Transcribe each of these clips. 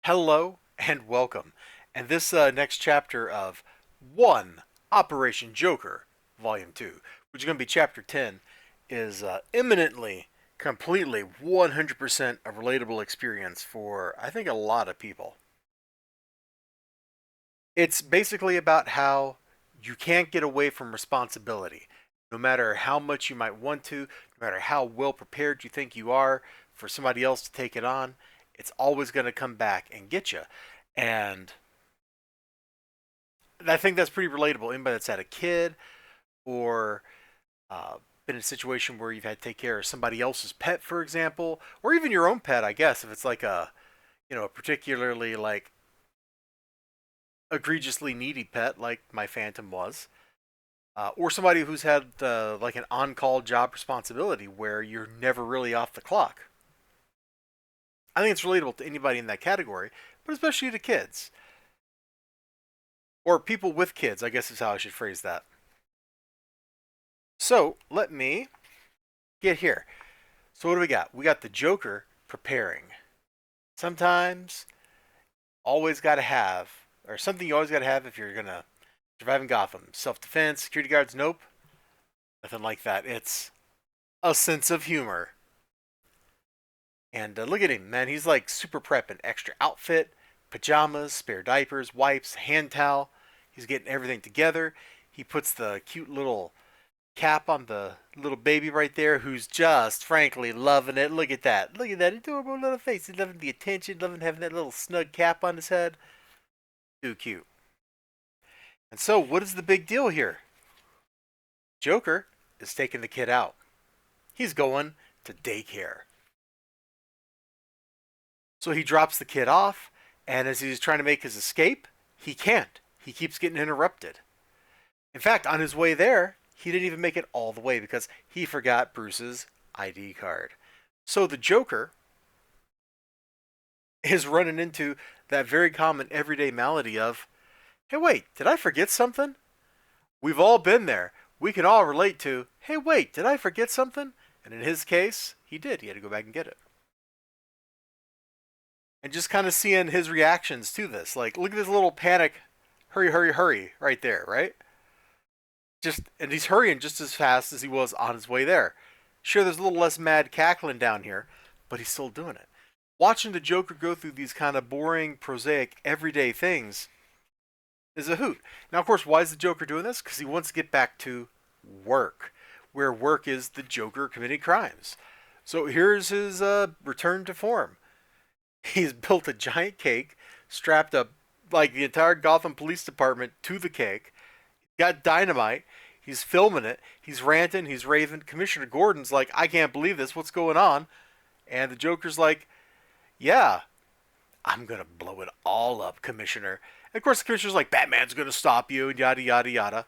Hello and welcome. And this next chapter of 1 Operation Joker, Volume 2, which is going to be Chapter 10, is imminently, completely, 100% a relatable experience for, I think, a lot of people. It's basically about how you can't get away from responsibility. No matter how much you might want to, no matter how well prepared you think you are for somebody else to take it on, it's always going to come back and get you. And I think that's pretty relatable. Anybody that's had a kid or been in a situation where you've had to take care of somebody else's pet, for example, or even your own pet, I guess, if it's like a particularly like egregiously needy pet, like my Phantom was, or somebody who's had like an on-call job responsibility where you're never really off the clock. I think it's relatable to anybody in that category, but especially to kids or people with kids, I guess is how I should phrase that. So let me get here. So what do we got? We got the Joker preparing. Sometimes, always got to have, or something you always got to have if you're gonna survive in Gotham. Self-defense, security guards. Nope, nothing like that. It's a sense of humor. And look at him, man. He's like super prepping. Extra outfit, pajamas, spare diapers, wipes, hand towel. He's getting everything together. He puts the cute little cap on the little baby right there who's just frankly loving it. Look at that. Look at that adorable little face. He's loving the attention, loving having that little snug cap on his head. Too cute. And so, what is the big deal here? Joker is taking the kid out. He's going to daycare. So he drops the kid off, and as he's trying to make his escape, he can't. He keeps getting interrupted. In fact, on his way there, he didn't even make it all the way because he forgot Bruce's ID card. So the Joker is running into that very common everyday malady of, hey, wait, did I forget something? We've all been there. We can all relate to, hey, wait, did I forget something? And in his case, he did. He had to go back and get it. And just kind of seeing his reactions to this. Like, look at this little panic, hurry, hurry, hurry, right there, right? And he's hurrying just as fast as he was on his way there. Sure, there's a little less mad cackling down here, but he's still doing it. Watching the Joker go through these kind of boring, prosaic, everyday things is a hoot. Now, of course, why is the Joker doing this? Because he wants to get back to work, where work is the Joker committing crimes. So here's his return to form. He's built a giant cake, strapped up like the entire Gotham Police Department to the cake, got dynamite. He's filming it. He's ranting. He's raving. Commissioner Gordon's like, I can't believe this. What's going on? And the Joker's like, yeah, I'm going to blow it all up, Commissioner. And of course, the Commissioner's like, Batman's going to stop you, and yada, yada, yada.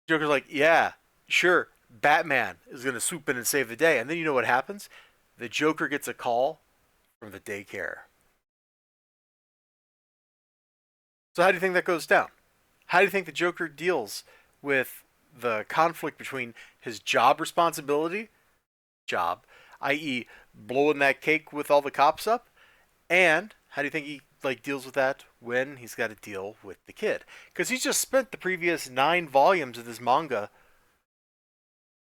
Joker's like, yeah, sure, Batman is going to swoop in and save the day. And then you know what happens? The Joker gets a call from the daycare. So how do you think that goes down? How do you think the Joker deals with the conflict between his job responsibility, job, i.e., blowing that cake with all the cops up, and how do you think he like deals with that when he's got to deal with the kid? Because he's just spent the previous 9 volumes of this manga,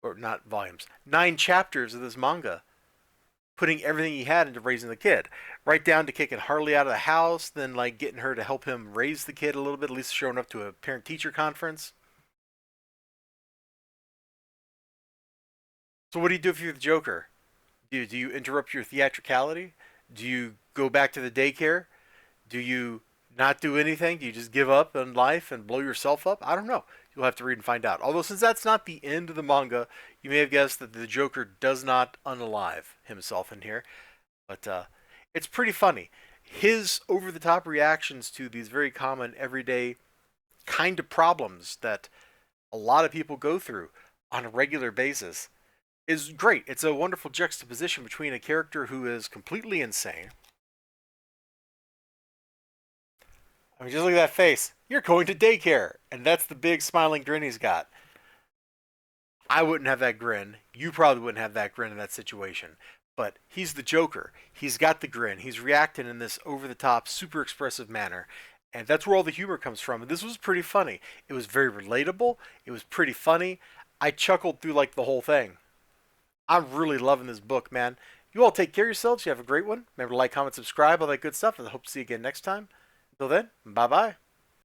or not volumes, 9 chapters of this manga, putting everything he had into raising the kid, right down to kicking Harley out of the house, then like getting her to help him raise the kid a little bit, at least showing up to a parent-teacher conference. So what do you do if you're the Joker? Do you interrupt your theatricality? Do you go back to the daycare? Do you not do anything? Do you just give up on life and blow yourself up? I don't know. You'll have to read and find out. Although, since that's not the end of the manga, you may have guessed that the Joker does not unalive himself in here. But it's pretty funny. His over the top reactions to these very common, everyday kind of problems that a lot of people go through on a regular basis is great. It's a wonderful juxtaposition between a character who is completely insane. I mean, just look at that face. You're going to daycare. And that's the big smiling grin he's got. I wouldn't have that grin. You probably wouldn't have that grin in that situation. but he's the Joker. He's got the grin. He's reacting in this over the top, super expressive manner. And that's where all the humor comes from. And this was pretty funny. It was very relatable. It was pretty funny. I chuckled through like the whole thing. I'm really loving this book, man. You all take care of yourselves. You have a great one. Remember to like, comment, subscribe, all that good stuff. And I hope to see you again next time. Until then, bye bye.